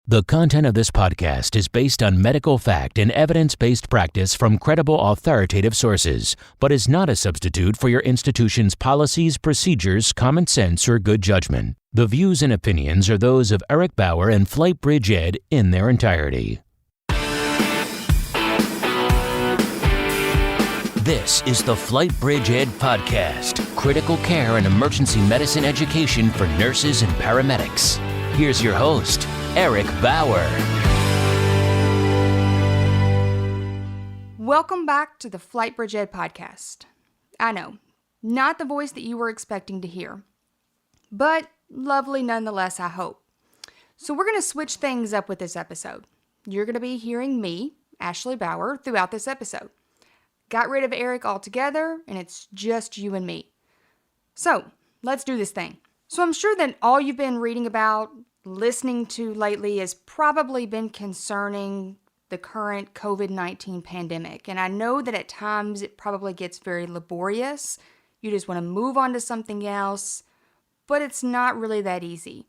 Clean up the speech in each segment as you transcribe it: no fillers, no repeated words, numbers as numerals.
The content of this podcast is based on medical fact and evidence-based practice from credible authoritative sources, but is not a substitute for your institution's policies, procedures, common sense, or good judgment. The views and opinions are those of Eric Bauer and FlightBridgeED in their entirety. This is the FlightBridgeED Podcast, critical care and emergency medicine education for nurses and paramedics. Here's your host, Eric Bauer. Welcome back to the FlightBridgeED Podcast. I know, not the voice that you were expecting to hear, but lovely nonetheless, I hope. So we're going to switch things up with this episode. You're going to be hearing me, Ashley Bauer, throughout this episode. Got rid of Eric altogether, and it's just you and me. So, let's do this thing. So I'm sure that all you've been reading about, listening to lately has probably been concerning the current COVID-19 pandemic. And I know that at times it probably gets very laborious. You just want to move on to something else, but it's not really that easy.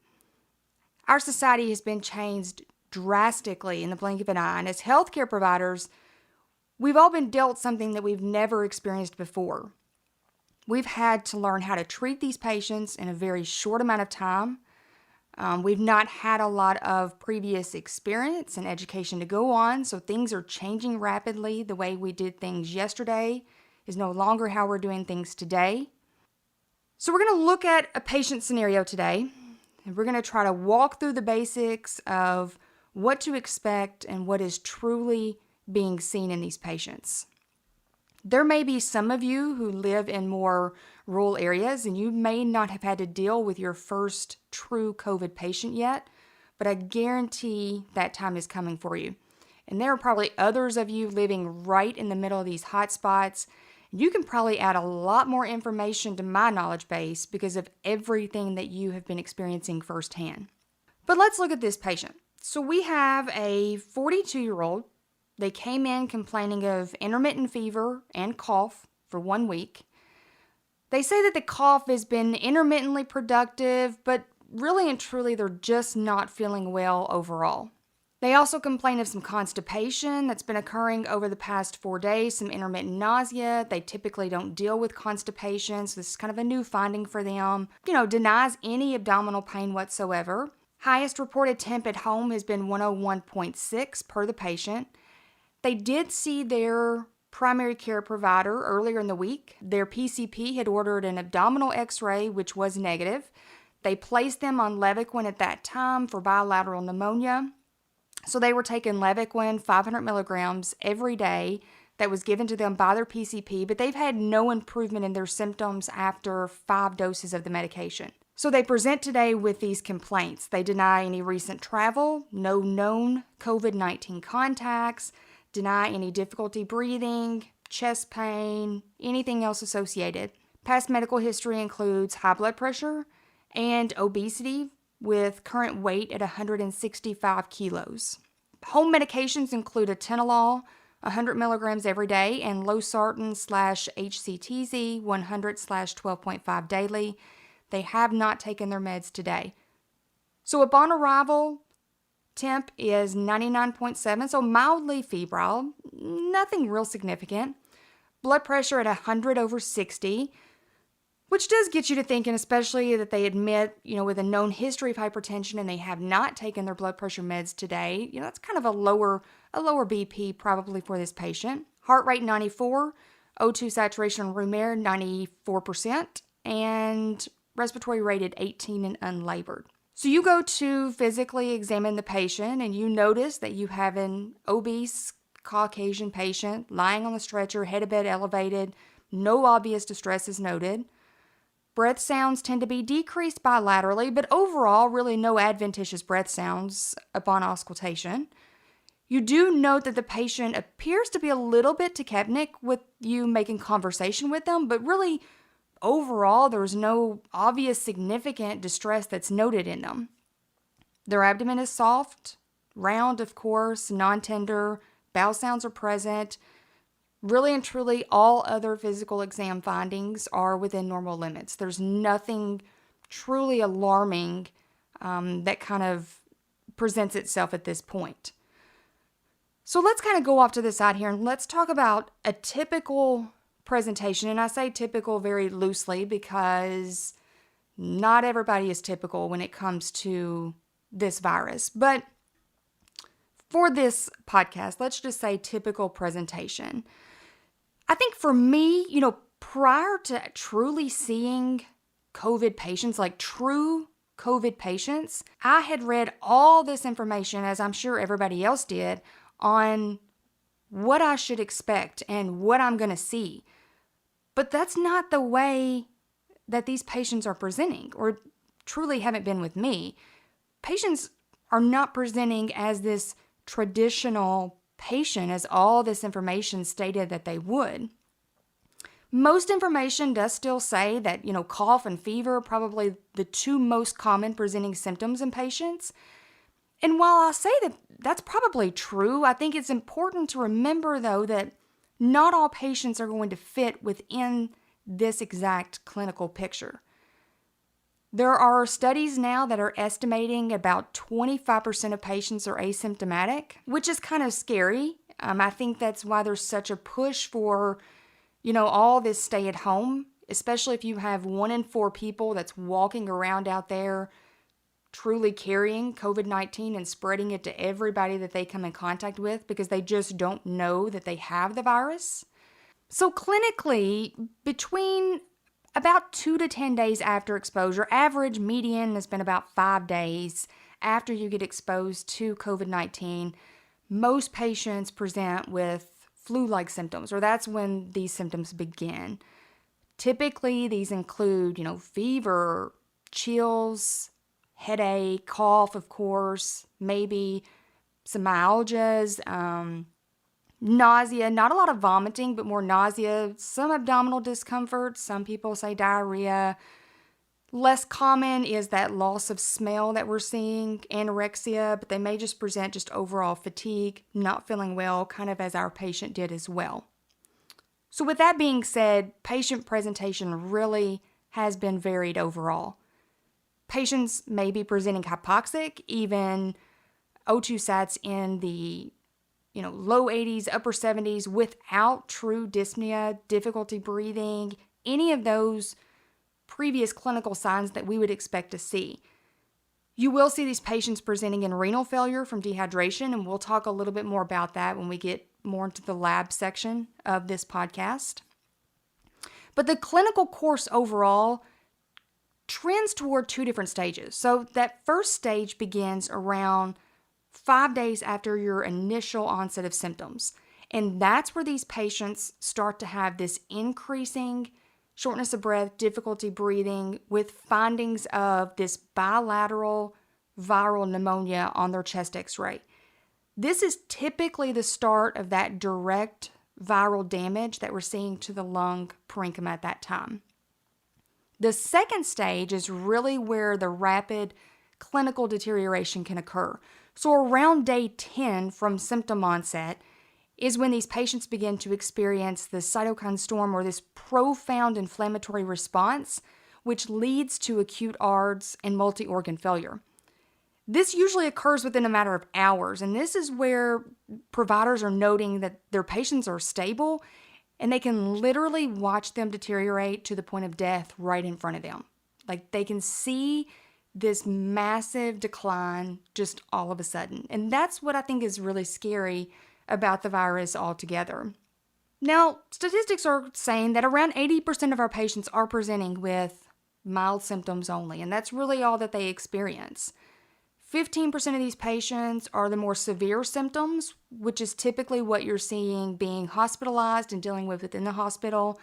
Our society has been changed drastically in the blink of an eye, and as healthcare providers, we've all been dealt something that we've never experienced before. We've had to learn how to treat these patients in a very short amount of time. We've not had a lot of previous experience and education to go on, so things are changing rapidly. The way we did things yesterday is no longer how we're doing things today. So we're going to look at a patient scenario today, and we're going to try to walk through the basics of what to expect and what is truly being seen in these patients. There may be some of you who live in more rural areas and you may not have had to deal with your first true COVID patient yet, but I guarantee that time is coming for you. And there are probably others of you living right in the middle of these hot spots. You can probably add a lot more information to my knowledge base because of everything that you have been experiencing firsthand. But let's look at this patient. So we have a 42-year-old. They came in complaining of intermittent fever and cough for 1 week. They say that the cough has been intermittently productive, but really and truly they're just not feeling well overall. They also complain of some constipation that's been occurring over the past 4 days, some intermittent nausea. They typically don't deal with constipation, so this is kind of a new finding for them. Denies any abdominal pain whatsoever. Highest reported temp at home has been 101.6 per the patient. They did see their primary care provider earlier in the week. Their PCP had ordered an abdominal x-ray, which was negative. They placed them on Levaquin at that time for bilateral pneumonia. So they were taking Levaquin, 500 milligrams every day that was given to them by their PCP, but they've had no improvement in their symptoms after 5 doses of the medication. So they present today with these complaints. They deny any recent travel, no known COVID-19 contacts, deny any difficulty breathing, chest pain, anything else associated. Past medical history includes high blood pressure and obesity with current weight at 165 kilos. Home medications include atenolol, 100 milligrams every day, and losartan/HCTZ 100/12.5 daily. They have not taken their meds today. So upon arrival, temp is 99.7, so mildly febrile, nothing real significant. Blood pressure at 100/60, which does get you to thinking, especially that they admit, with a known history of hypertension and they have not taken their blood pressure meds today. That's kind of a lower BP probably for this patient. Heart rate 94, O2 saturation room air 94%, and respiratory rate at 18 and unlabored. So you go to physically examine the patient and you notice that you have an obese Caucasian patient lying on the stretcher, head of bed elevated, no obvious distress is noted. Breath sounds tend to be decreased bilaterally, but overall really no adventitious breath sounds upon auscultation. You do note that the patient appears to be a little bit tachypnic with you making conversation with them, but really overall, there's no obvious significant distress that's noted in them. Their abdomen is soft, round, of course, non-tender, bowel sounds are present. Really and truly, all other physical exam findings are within normal limits. There's nothing truly alarming that kind of presents itself at this point. So let's kind of go off to the side here and let's talk about a typical presentation. And I say typical very loosely because not everybody is typical when it comes to this virus. But for this podcast, let's just say typical presentation. I think for me, prior to truly seeing COVID patients, like true COVID patients, I had read all this information, as I'm sure everybody else did, on what I should expect and what I'm going to see. But that's not the way that these patients are presenting, or truly haven't been with me. Patients are not presenting as this traditional patient as all this information stated that they would. Most information does still say that, cough and fever are probably the two most common presenting symptoms in patients. And while I say that that's probably true, I think it's important to remember, though, that not all patients are going to fit within this exact clinical picture. There are studies now that are estimating about 25% of patients are asymptomatic, which is kind of scary. I think that's why there's such a push for, all this stay at home, especially if you have 1 in 4 people that's walking around out there truly carrying COVID-19 and spreading it to everybody that they come in contact with because they just don't know that they have the virus. So clinically, between about 2 to 10 days after exposure, average median has been about 5 days after you get exposed to COVID-19, most patients present with flu-like symptoms, or that's when these symptoms begin. Typically, these include, fever, chills, headache, cough, of course, maybe some myalgias, nausea, not a lot of vomiting, but more nausea, some abdominal discomfort, some people say diarrhea. Less common is that loss of smell that we're seeing, anorexia, but they may just present just overall fatigue, not feeling well, kind of as our patient did as well. So with that being said, patient presentation really has been varied overall. Patients may be presenting hypoxic, even O2 sats in the low 80s, upper 70s without true dyspnea, difficulty breathing, any of those previous clinical signs that we would expect to see. You will see these patients presenting in renal failure from dehydration, and we'll talk a little bit more about that when we get more into the lab section of this podcast. But the clinical course overall trends toward 2 different stages. So that first stage begins around 5 days after your initial onset of symptoms. And that's where these patients start to have this increasing shortness of breath, difficulty breathing, with findings of this bilateral viral pneumonia on their chest x-ray. This is typically the start of that direct viral damage that we're seeing to the lung parenchyma at that time. The second stage is really where the rapid clinical deterioration can occur. So around day 10 from symptom onset is when these patients begin to experience the cytokine storm, or this profound inflammatory response, which leads to acute ARDS and multi-organ failure. This usually occurs within a matter of hours, and this is where providers are noting that their patients are stable and they can literally watch them deteriorate to the point of death right in front of them. Like, they can see this massive decline just all of a sudden. And that's what I think is really scary about the virus altogether. Now, statistics are saying that around 80% of our patients are presenting with mild symptoms only, and that's really all that they experience. 15% of these patients are the more severe symptoms, which is typically what you're seeing being hospitalized and dealing with within the hospital.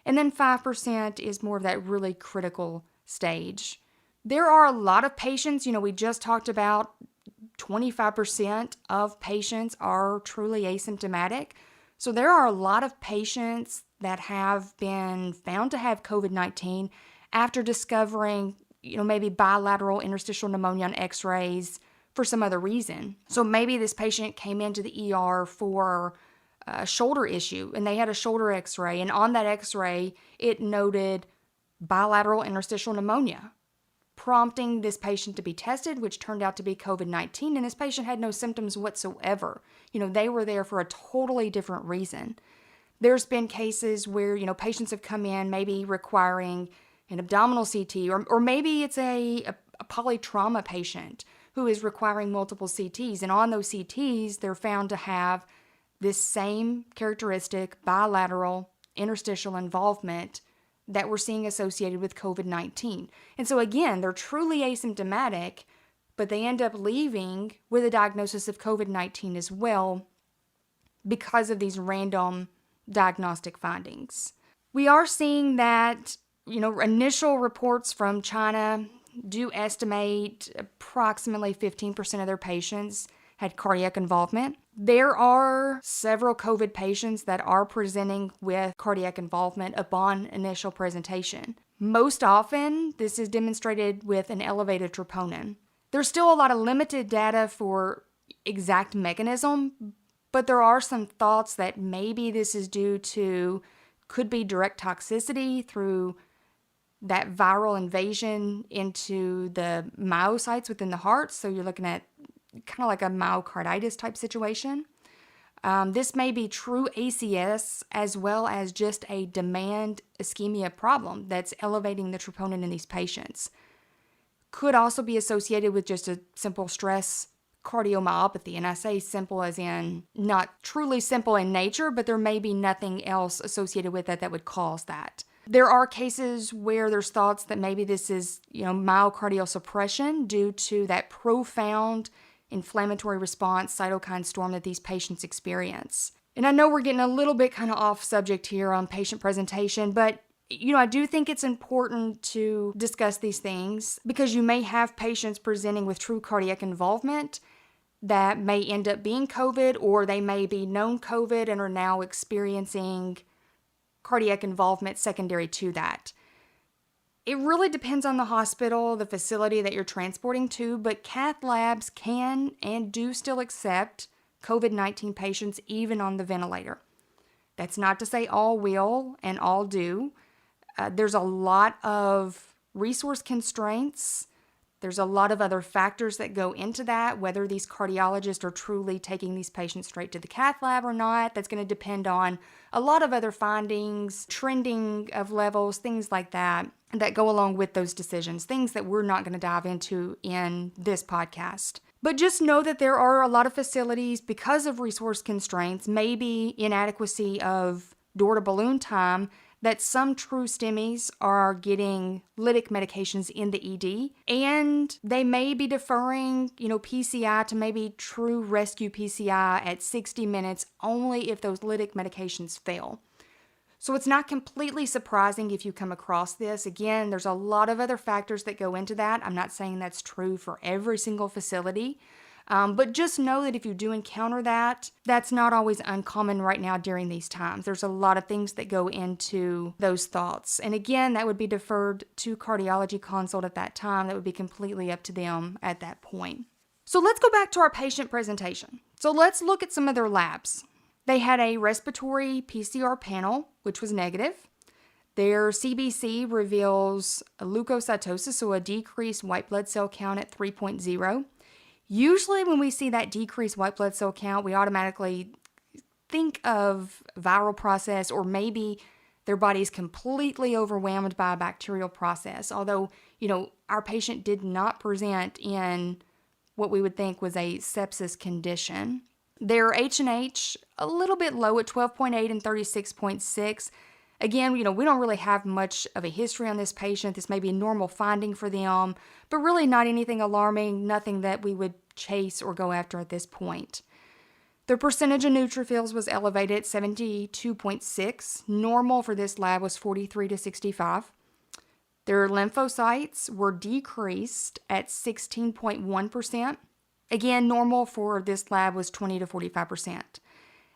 And then 5% is more of that really critical stage. There are a lot of patients, we just talked about 25% of patients are truly asymptomatic. So there are a lot of patients that have been found to have COVID-19 after discovering, maybe bilateral interstitial pneumonia on x-rays for some other reason. So maybe this patient came into the ER for a shoulder issue and they had a shoulder x-ray, and on that x-ray, it noted bilateral interstitial pneumonia. prompting this patient to be tested, which turned out to be COVID-19, and this patient had no symptoms whatsoever. They were there for a totally different reason. There's been cases where, patients have come in maybe requiring an abdominal CT, or maybe it's a polytrauma patient who is requiring multiple CTs. And on those CTs, they're found to have this same characteristic, bilateral interstitial involvement that we're seeing associated with COVID-19. And so again, they're truly asymptomatic, but they end up leaving with a diagnosis of COVID-19 as well because of these random diagnostic findings. We are seeing that, initial reports from China do estimate approximately 15% of their patients had cardiac involvement. There are several COVID patients that are presenting with cardiac involvement upon initial presentation. Most often, this is demonstrated with an elevated troponin. There's still a lot of limited data for exact mechanism, but there are some thoughts that maybe this is could be direct toxicity through that viral invasion into the myocytes within the heart. So you're looking at kind of like a myocarditis type situation. This may be true ACS as well as just a demand ischemia problem that's elevating the troponin in these patients. Could also be associated with just a simple stress cardiomyopathy. And I say simple as in not truly simple in nature, but there may be nothing else associated with it that would cause that. There are cases where there's thoughts that maybe this is, myocardial suppression due to that profound inflammatory response, cytokine storm that these patients experience. And I know we're getting a little bit kind of off subject here on patient presentation, but I do think it's important to discuss these things because you may have patients presenting with true cardiac involvement that may end up being COVID, or they may be known COVID and are now experiencing cardiac involvement secondary to that. It really depends on the hospital, the facility that you're transporting to, but cath labs can and do still accept COVID-19 patients even on the ventilator. That's not to say all will and all do. There's a lot of resource constraints. There's a lot of other factors that go into that, whether these cardiologists are truly taking these patients straight to the cath lab or not. That's going to depend on a lot of other findings, trending of levels, things like that go along with those decisions, things that we're not going to dive into in this podcast. But just know that there are a lot of facilities, because of resource constraints, maybe inadequacy of door-to-balloon time, that some true STEMIs are getting lytic medications in the ED, and they may be deferring, PCI to maybe true rescue PCI at 60 minutes only if those lytic medications fail. So it's not completely surprising if you come across this. Again, there's a lot of other factors that go into that. I'm not saying that's true for every single facility. But just know that if you do encounter that, that's not always uncommon right now during these times. There's a lot of things that go into those thoughts. And again, that would be deferred to cardiology consult at that time. That would be completely up to them at that point. So let's go back to our patient presentation. So let's look at some of their labs. They had a respiratory PCR panel, which was negative. Their CBC reveals a leukocytosis, so a decreased white blood cell count at 3.0. Usually when we see that decreased white blood cell count, we automatically think of viral process, or maybe their body is completely overwhelmed by a bacterial process. Although, our patient did not present in what we would think was a sepsis condition. Their H&H, a little bit low at 12.8 and 36.6. Again, we don't really have much of a history on this patient. This may be a normal finding for them, but really not anything alarming, nothing that we would chase or go after at this point. Their percentage of neutrophils was elevated at 72.6. Normal for this lab was 43 to 65. Their lymphocytes were decreased at 16.1%. Again, normal for this lab was 20 to 45%.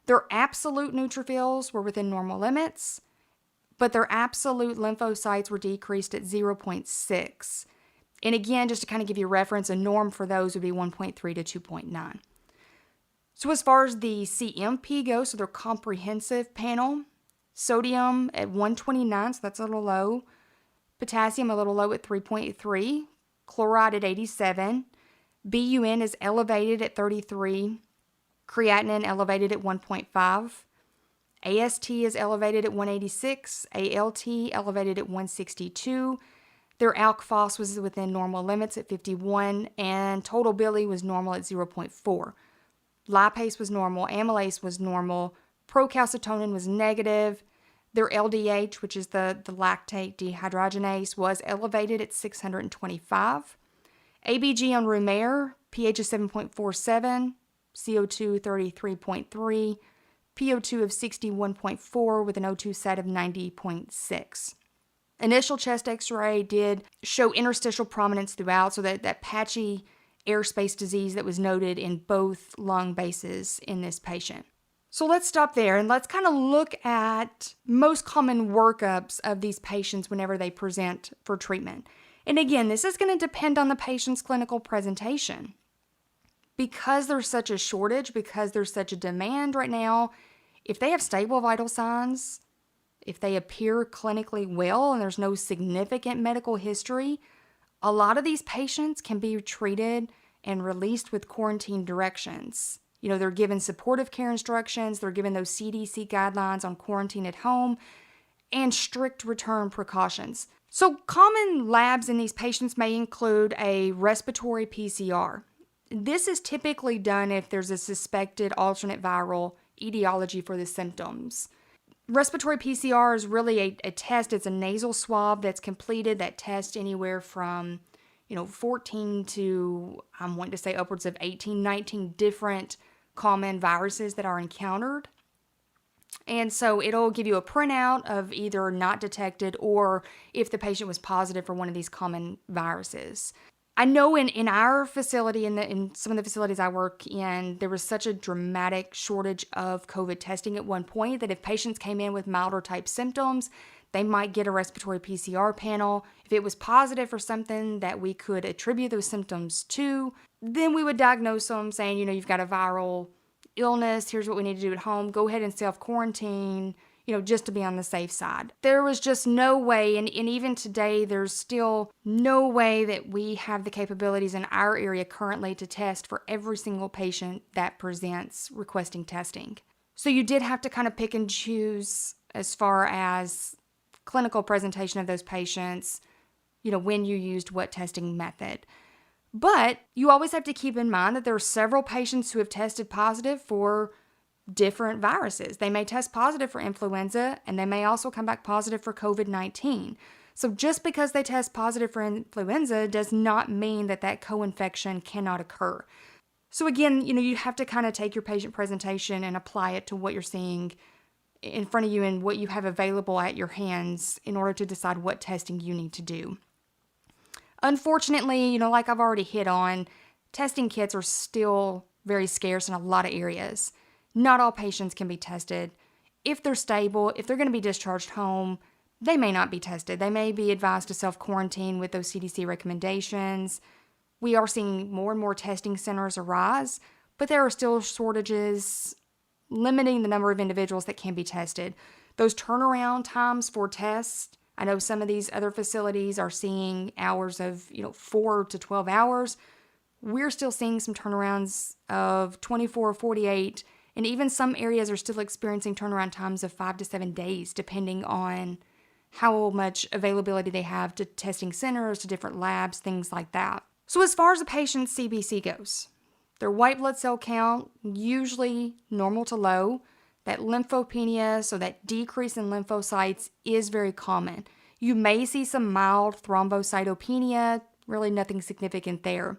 Their absolute neutrophils were within normal limits, but their absolute lymphocytes were decreased at 0.6. And again, just to kind of give you a reference, a norm for those would be 1.3 to 2.9. So as far as the CMP goes, so their comprehensive panel, sodium at 129, so that's a little low. Potassium a little low at 3.3. chloride at 87, BUN is elevated at 33, creatinine elevated at 1.5, AST is elevated at 186, ALT elevated at 162, their alk phos was within normal limits at 51, and total bili was normal at 0.4. Lipase was normal, amylase was normal, procalcitonin was negative, their LDH, which is the lactate dehydrogenase, was elevated at 625. ABG on room air, pH of 7.47, CO2 33.3, PO2 of 61.4 with an O2 sat of 90.6. Initial chest x-ray did show interstitial prominence throughout, so that patchy airspace disease that was noted in both lung bases in this patient. So let's stop there and let's kind of look at most common workups of these patients whenever they present for treatment. And again, this is going to depend on the patient's clinical presentation. Because there's such a shortage, because there's such a demand right now, if they have stable vital signs, if they appear clinically well and there's no significant medical history, a lot of these patients can be treated and released with quarantine directions. You know, they're given supportive care instructions, they're given those CDC guidelines on quarantine at home, and strict return precautions. So common labs in these patients may include a respiratory PCR. This is typically done if there's a suspected alternate viral etiology for the symptoms. Respiratory PCR is really a test. It's a nasal swab that's completed that tests anywhere from 14 to, I'm wanting to say upwards of 18, 19 different common viruses that are encountered. And so it'll give you a printout of either not detected or if the patient was positive for one of these common viruses. I know in our facility, in some of the facilities I work in, there was such a dramatic shortage of COVID testing at one point that if patients came in with milder type symptoms, they might get a respiratory PCR panel. If it was positive for something that we could attribute those symptoms to, then we would diagnose them saying, you've got a viral illness, here's what we need to do at home, go ahead and self-quarantine, just to be on the safe side. There was just no way, and even today, there's still no way that we have the capabilities in our area currently to test for every single patient that presents requesting testing. So you did have to kind of pick and choose as far as clinical presentation of those patients, when you used what testing method. But you always have to keep in mind that there are several patients who have tested positive for different viruses. They may test positive for influenza, and they may also come back positive for COVID-19. So just because they test positive for influenza does not mean that co-infection cannot occur. So again, you have to kind of take your patient presentation and apply it to what you're seeing in front of you and what you have available at your hands in order to decide what testing you need to do. Unfortunately, like I've already hit on, testing kits are still very scarce in a lot of areas. Not all patients can be tested. If they're stable, if they're going to be discharged home, they may not be tested. They may be advised to self-quarantine with those CDC recommendations. We are seeing more and more testing centers arise, but there are still shortages limiting the number of individuals that can be tested. Those turnaround times for tests, I know some of these other facilities are seeing hours of 4 to 12 hours. We're still seeing some turnarounds of 24, 48, and even some areas are still experiencing turnaround times of 5 to 7 days, depending on how much availability they have to testing centers, to different labs, things like that. So as far as a patient's CBC goes, their white blood cell count, usually normal to low. That lymphopenia, so that decrease in lymphocytes, is very common. You may see some mild thrombocytopenia, really nothing significant there.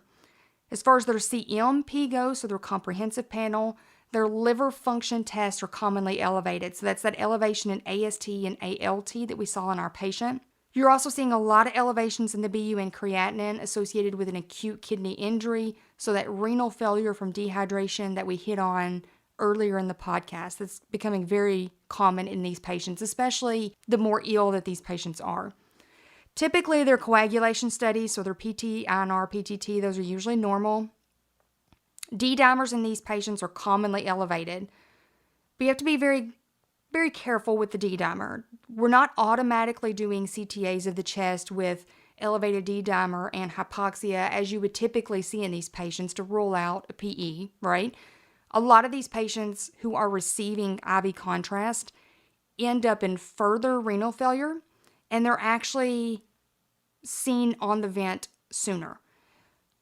As far as their CMP goes, so their comprehensive panel, their liver function tests are commonly elevated. So that's that elevation in AST and ALT that we saw in our patient. You're also seeing a lot of elevations in the BUN creatinine associated with an acute kidney injury, so that renal failure from dehydration that we hit on earlier in the podcast. That's becoming very common in these patients, especially the more ill that these patients are. Typically, their coagulation studies, so their PT, INR, PTT, those are usually normal. D-dimers in these patients are commonly elevated. But you have to be very, very careful with the D-dimer. We're not automatically doing CTAs of the chest with elevated D-dimer and hypoxia as you would typically see in these patients to rule out a PE, right? A lot of these patients who are receiving IV contrast end up in further renal failure, and they're actually seen on the vent sooner.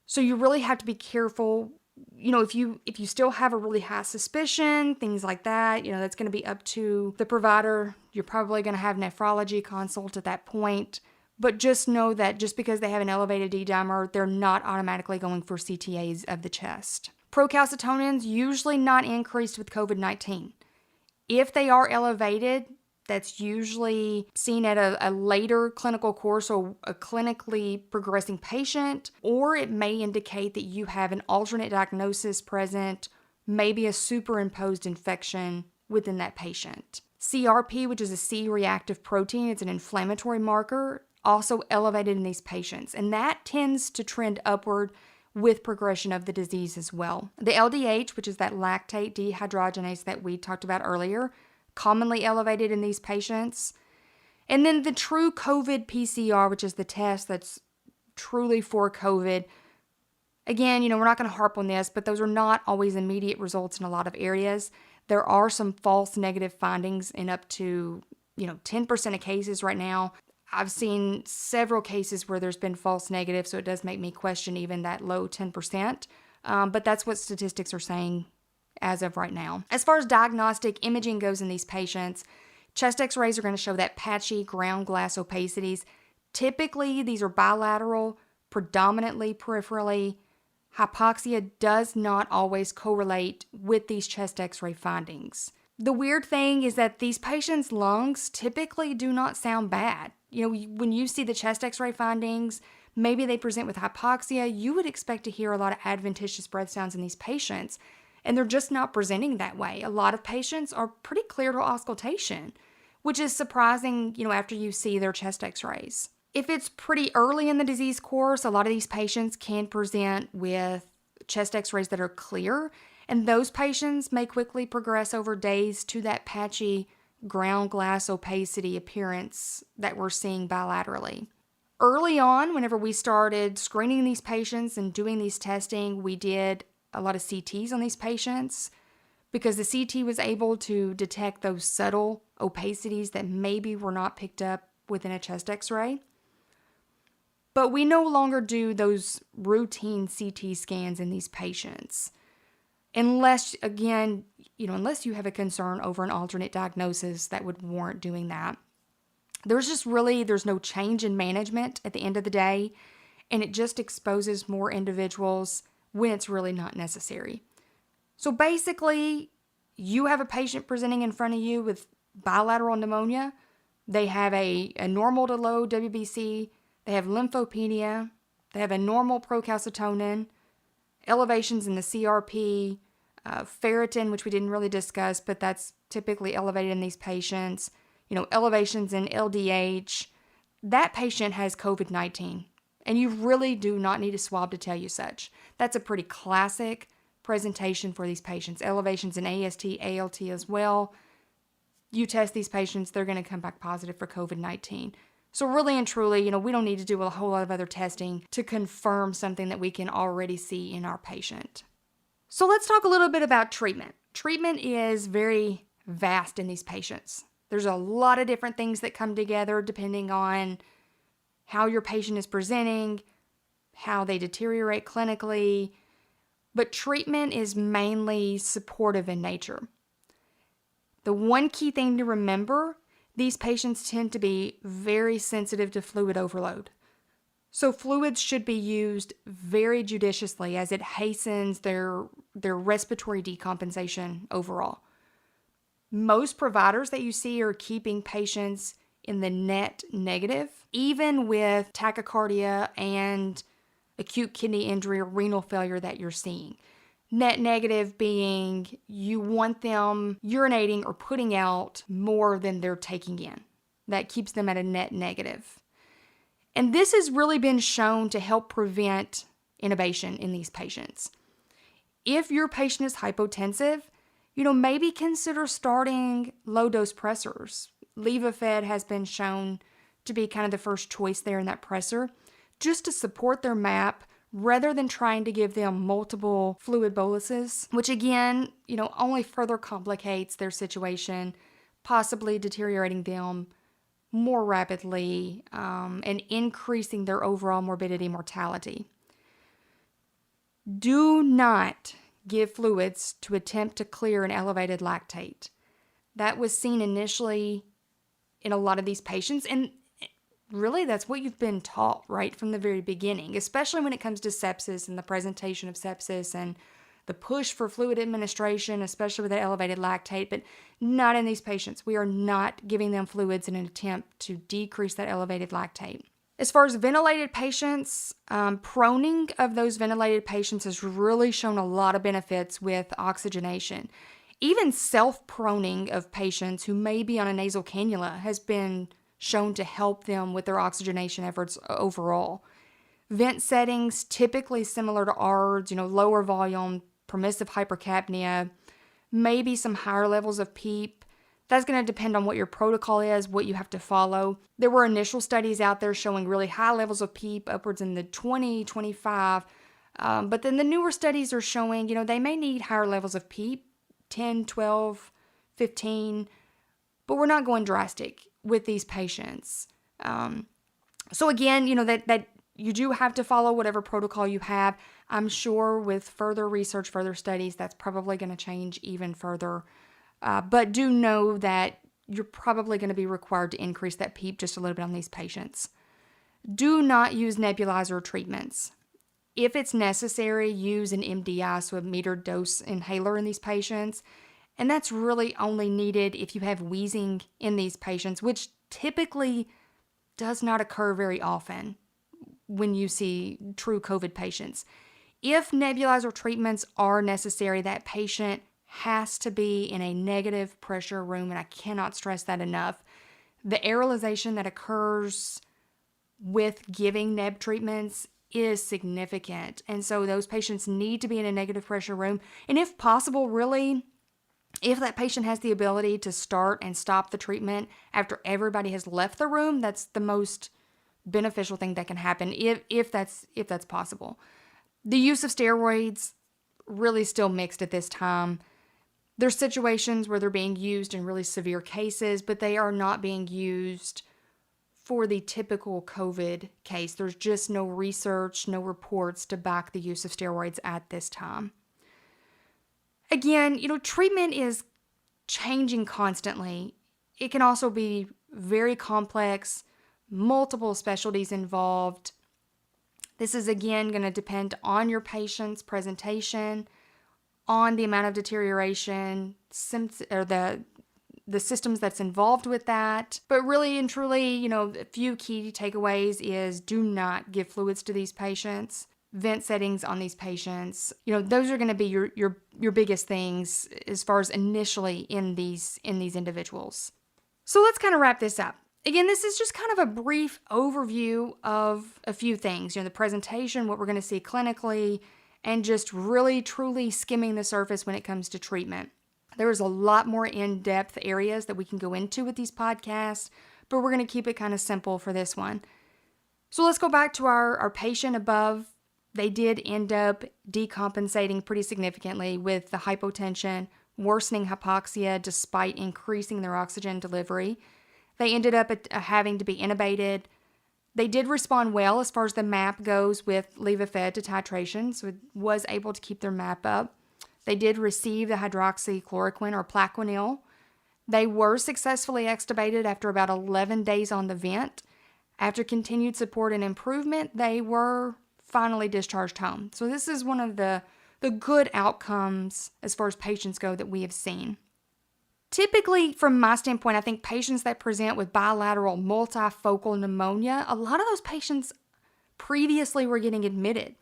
So you really have to be careful. If you still have a really high suspicion, things like that, that's going to be up to the provider. You're probably going to have nephrology consult at that point. But just know that just because they have an elevated D-dimer, they're not automatically going for CTAs of the chest. Procalcitonin's usually not increased with COVID-19. If they are elevated, that's usually seen at a later clinical course or a clinically progressing patient, or it may indicate that you have an alternate diagnosis present, maybe a superimposed infection within that patient. CRP, which is a C-reactive protein, it's an inflammatory marker, also elevated in these patients, and that tends to trend upward with progression of the disease as well. The LDH, which is that lactate dehydrogenase that we talked about earlier, commonly elevated in these patients. And then the true COVID PCR, which is the test that's truly for COVID. Again, we're not going to harp on this, but those are not always immediate results in a lot of areas. There are some false negative findings in up to, 10% of cases right now. I've seen several cases where there's been false negatives, so it does make me question even that low 10%. But that's what statistics are saying as of right now. As far as diagnostic imaging goes in these patients, chest x-rays are going to show that patchy ground glass opacities. Typically, these are bilateral, predominantly peripherally. Hypoxia does not always correlate with these chest x-ray findings. The weird thing is that these patients' lungs typically do not sound bad. When you see the chest x-ray findings, maybe they present with hypoxia, you would expect to hear a lot of adventitious breath sounds in these patients, and they're just not presenting that way. A lot of patients are pretty clear to auscultation, which is surprising, after you see their chest x-rays. If it's pretty early in the disease course, a lot of these patients can present with chest x-rays that are clear, and those patients may quickly progress over days to that patchy ground glass opacity appearance that we're seeing bilaterally. Early on, whenever we started screening these patients and doing these testing, we did a lot of CTs on these patients because the CT was able to detect those subtle opacities that maybe were not picked up within a chest x-ray. But we no longer do those routine CT scans in these patients. Unless, again, unless you have a concern over an alternate diagnosis that would warrant doing that. There's no change in management at the end of the day, and it just exposes more individuals when it's really not necessary. So basically, you have a patient presenting in front of you with bilateral pneumonia. They have a normal to low WBC. They have lymphopenia. They have a normal procalcitonin, elevations in the CRP, ferritin, which we didn't really discuss, but that's typically elevated in these patients. Elevations in LDH. That patient has COVID-19, and you really do not need a swab to tell you such. That's a pretty classic presentation for these patients. Elevations in AST, ALT as well. You test these patients, they're going to come back positive for COVID-19. So really and truly, we don't need to do a whole lot of other testing to confirm something that we can already see in our patient. So let's talk a little bit about treatment. Treatment is very vast in these patients. There's a lot of different things that come together depending on how your patient is presenting, how they deteriorate clinically, but treatment is mainly supportive in nature. The one key thing to remember, these patients tend to be very sensitive to fluid overload. So fluids should be used very judiciously as it hastens their respiratory decompensation overall. Most providers that you see are keeping patients in the net negative, even with tachycardia and acute kidney injury or renal failure that you're seeing. Net negative being you want them urinating or putting out more than they're taking in. That keeps them at a net negative. And this has really been shown to help prevent intubation in these patients. If your patient is hypotensive, maybe consider starting low-dose pressors. Levophed has been shown to be kind of the first choice there in that pressor. just to support their MAP rather than trying to give them multiple fluid boluses, which again, only further complicates their situation, possibly deteriorating them more rapidly and increasing their overall morbidity mortality. Do not give fluids to attempt to clear an elevated lactate. That was seen initially in a lot of these patients, and really that's what you've been taught right from the very beginning, especially when it comes to sepsis and the presentation of sepsis and the push for fluid administration, especially with that elevated lactate, but not in these patients. We are not giving them fluids in an attempt to decrease that elevated lactate. As far as ventilated patients, proning of those ventilated patients has really shown a lot of benefits with oxygenation. Even self-proning of patients who may be on a nasal cannula has been shown to help them with their oxygenation efforts overall. Vent settings, typically similar to ARDS, lower volume, permissive hypercapnia, maybe some higher levels of PEEP. That's going to depend on what your protocol is, what you have to follow. There were initial studies out there showing really high levels of PEEP, upwards in the 20, 25. But then the newer studies are showing, they may need higher levels of PEEP, 10, 12, 15, but we're not going drastic with these patients. So again, that you do have to follow whatever protocol you have. I'm sure with further research, further studies, that's probably going to change even further. But do know that you're probably going to be required to increase that PEEP just a little bit on these patients. Do not use nebulizer treatments. If it's necessary, use an MDI, so a metered dose inhaler in these patients. And that's really only needed if you have wheezing in these patients, which typically does not occur very often when you see true COVID patients. If nebulizer treatments are necessary, that patient has to be in a negative pressure room, and I cannot stress that enough. The aerolization that occurs with giving neb treatments is significant, and so those patients need to be in a negative pressure room. And if possible, really, if that patient has the ability to start and stop the treatment after everybody has left the room, that's the most beneficial thing that can happen if that's possible. The use of steroids really still mixed at this time. There's situations where they're being used in really severe cases, but they are not being used for the typical COVID case. There's just no research, no reports to back the use of steroids at this time. Again, treatment is changing constantly. It can also be very complex, multiple specialties involved. This is again going to depend on your patient's presentation, on the amount of deterioration, or the systems that's involved with that. But really and truly, a few key takeaways is do not give fluids to these patients. Vent settings on these patients, those are going to be your biggest things as far as initially in these individuals. So let's kind of wrap this up. Again, this is just kind of a brief overview of a few things, the presentation, what we're going to see clinically, and just really truly skimming the surface when it comes to treatment. There's a lot more in-depth areas that we can go into with these podcasts, but we're going to keep it kind of simple for this one. So let's go back to our patient above. They did end up decompensating pretty significantly with the hypotension, worsening hypoxia despite increasing their oxygen delivery. They ended up having to be intubated. They did respond well as far as the MAP goes with Levophed to titration, so it was able to keep their MAP up. They did receive the hydroxychloroquine or Plaquenil. They were successfully extubated after about 11 days on the vent. After continued support and improvement, they were finally discharged home. So this is one of the good outcomes as far as patients go that we have seen. Typically, from my standpoint, I think patients that present with bilateral multifocal pneumonia, a lot of those patients previously were getting admitted.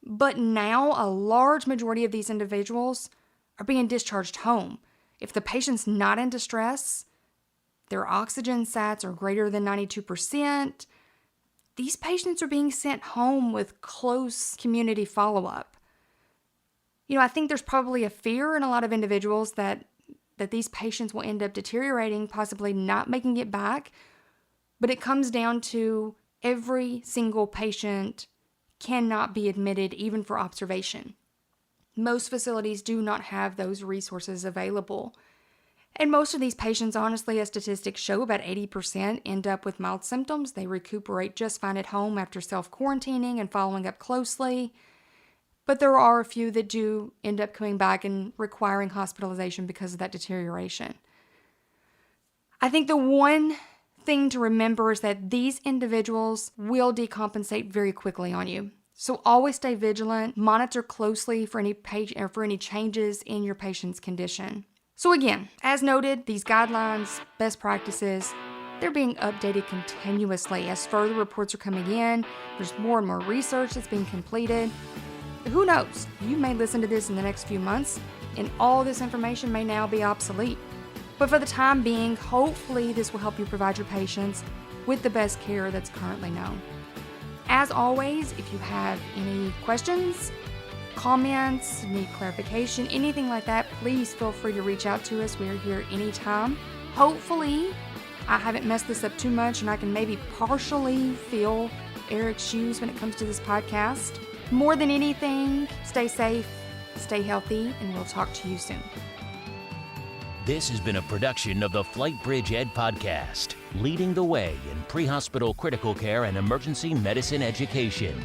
But now a large majority of these individuals are being discharged home. If the patient's not in distress, their oxygen sats are greater than 92%, these patients are being sent home with close community follow-up. I think there's probably a fear in a lot of individuals that these patients will end up deteriorating, possibly not making it back. But it comes down to every single patient cannot be admitted even for observation. Most facilities do not have those resources available. And most of these patients, honestly, as statistics show, about 80% end up with mild symptoms. They recuperate just fine at home after self-quarantining and following up closely. But there are a few that do end up coming back and requiring hospitalization because of that deterioration. I think the one thing to remember is that these individuals will decompensate very quickly on you. So always stay vigilant, monitor closely for any changes in your patient's condition. So again, as noted, these guidelines, best practices, they're being updated continuously as further reports are coming in. There's more and more research that's being completed. Who knows? You may listen to this in the next few months, and all this information may now be obsolete. But for the time being, hopefully this will help you provide your patients with the best care that's currently known. As always, if you have any questions, comments, need clarification, anything like that, please feel free to reach out to us. We're here anytime. Hopefully, I haven't messed this up too much and I can maybe partially fill Eric's shoes when it comes to this podcast. More than anything, stay safe, stay healthy, and we'll talk to you soon. This has been a production of the FlightBridgeED Podcast, leading the way in pre-hospital critical care and emergency medicine education.